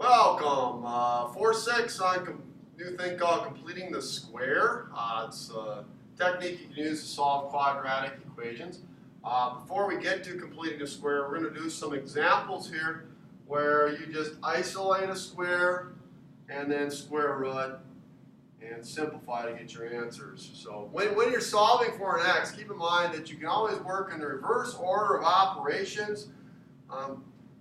Welcome. 4-6 on new thing called completing the square. It's a technique you can use to solve quadratic equations. Before we get to completing a square, we're going to do some examples here where you just isolate a square and then square root and simplify to get your answers. So when you're solving for an x, keep in mind that you can always work in the reverse order of operations.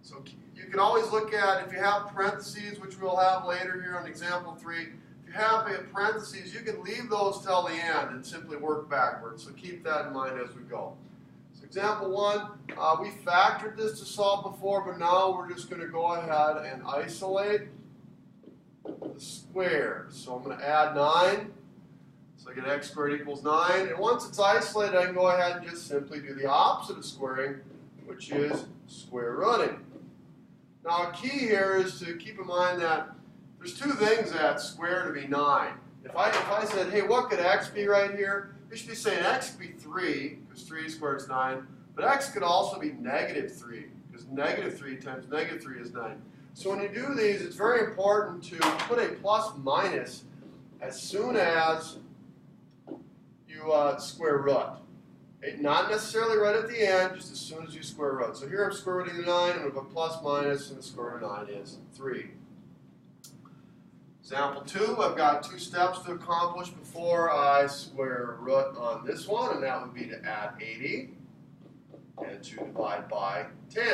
So you can always look at, if you have parentheses, which we'll have later here on example 3, if you have parentheses, you can leave those till the end and simply work backwards. So keep that in mind as we go. So example 1, we factored this to solve before, but now we're just going to go ahead and isolate the square. So I'm going to add 9. So I get x squared equals 9. And once it's isolated, I can go ahead and just simply do the opposite of squaring, which is square rooting. Now, a key here is to keep in mind that there's two things that square to be 9. If I said, hey, what could x be right here? You should be saying x could be 3, because 3 squared is 9. But x could also be negative 3, because negative 3 times negative 3 is 9. So when you do these, it's very important to put a plus minus as soon as you square root. Not necessarily right at the end, just as soon as you square root. So here I'm square rooting the 9, I'm going to put plus minus, and the square root of 9 is 3. Example 2, I've got 2 steps to accomplish before I square root on this one, and that would be to add 80 and to divide by 10.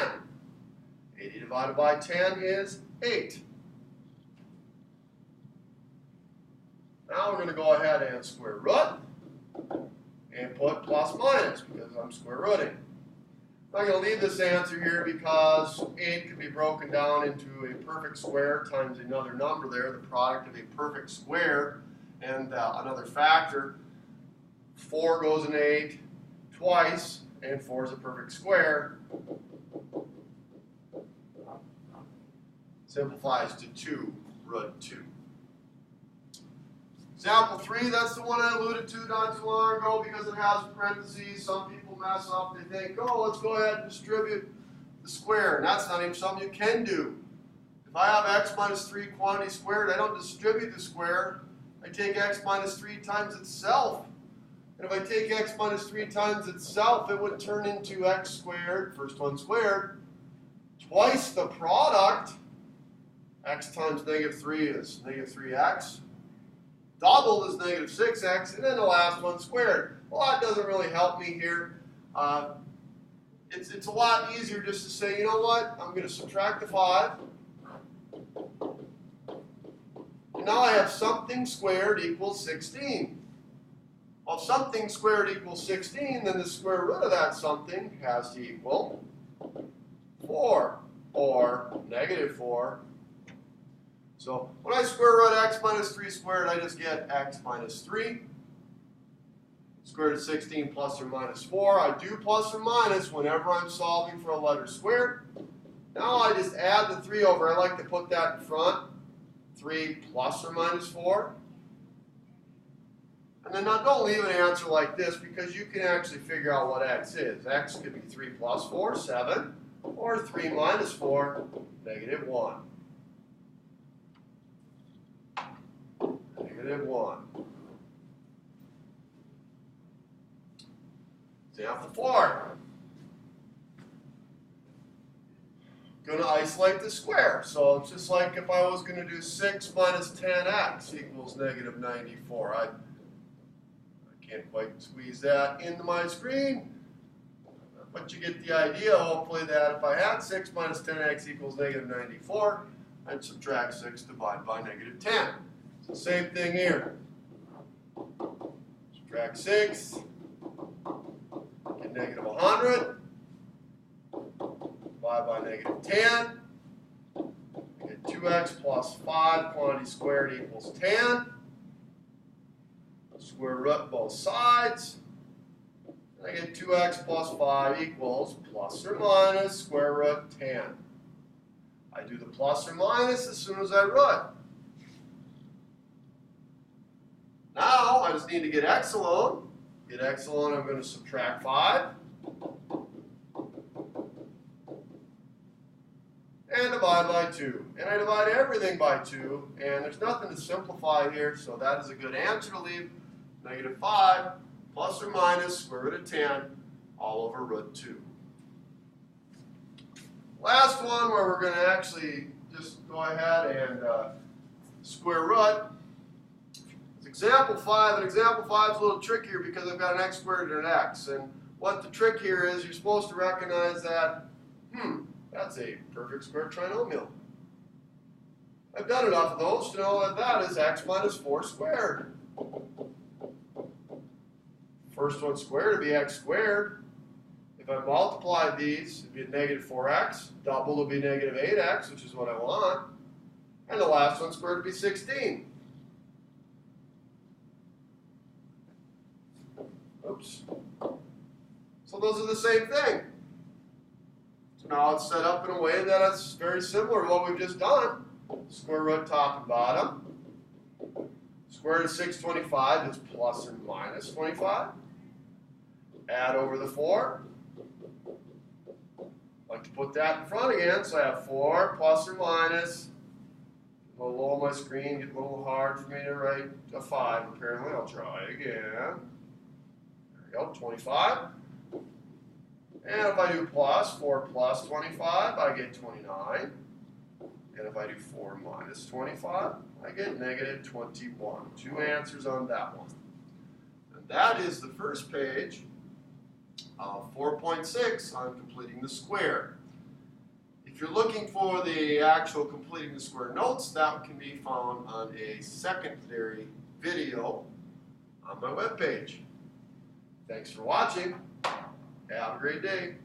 80 divided by 10 is 8. Now we're going to go ahead and square root and put plus minus because I'm square rooting. I'm going to leave this answer here because 8 can be broken down into a perfect square times another number there, the product of a perfect square and another factor. 4 goes in 8 twice, and 4 is a perfect square. Simplifies to 2 root 2. Example 3, that's the one I alluded to not too long ago because it has parentheses. Some people mess up. They think, oh, let's go ahead and distribute the square. And that's not even something you can do. If I have x minus 3 quantity squared, I don't distribute the square. I take x minus 3 times itself. And if I take x minus 3 times itself, it would turn into x squared, first one squared, twice the product. X times negative 3 is negative 3x. Doubled is negative 6x, and then the last one squared. Well, that doesn't really help me here. It's a lot easier just to say, you know what, I'm going to subtract the 5. And now I have something squared equals 16. Well, if something squared equals 16, then the square root of that something has to equal 4, or negative 4. So when I square root x minus 3 squared, I just get x minus 3. Square root of 16 plus or minus 4. I do plus or minus whenever I'm solving for a letter squared. Now I just add the 3 over. I like to put that in front. 3 plus or minus 4. And then now don't leave an answer like this because you can actually figure out what x is. X could be 3 plus 4, 7, or 3 minus 4, negative 1. Negative 1. Example 4. Going to isolate the square. So it's just like if I was going to do 6 minus 10x equals negative 94. I can't quite squeeze that into my screen. But you get the idea, hopefully, that if I had 6 minus 10x equals negative 94, I'd subtract 6 divided by negative 10. Same thing here. Subtract 6, get negative 100, divide by negative 10, get 2x plus 5, quantity squared equals 10. Square root both sides. And I get 2x plus 5 equals plus or minus square root 10. I do the plus or minus as soon as I root. Now, I just need to get x alone. Get x alone, I'm going to subtract 5. and divide by 2. And I divide everything by 2, and there's nothing to simplify here, so that is a good answer to leave. -5 plus or minus square root of 10 all over root 2. Last one where we're going to actually just go ahead and square root is example 5. And example 5 is a little trickier because I've got an x squared and an x. And what the trick here is, you're supposed to recognize that, that's a perfect square trinomial. I've done enough of those to know that that is x minus 4 squared. First one squared would be x squared. If I multiply these, it'd be -4x. Double would be -8x, which is what I want. And the last one squared would be 16. Oops. So those are the same thing. So now it's set up in a way that it's very similar to what we've just done. Square root top and bottom. Square root of 625 is plus or minus 25. Add over the 4. I like to put that in front again, so I have 4 plus or minus. A little low on my screen, get a little hard for me to write a 5 apparently. I'll try again. There we go, 25. And if I do plus, 4 plus 25, I get 29. And if I do 4 minus 25, I get -21. 2 answers on that one. And that is the first page of 4.6 on completing the square. If you're looking for the actual completing the square notes, that can be found on a secondary video on my webpage. Thanks for watching. Have a great day.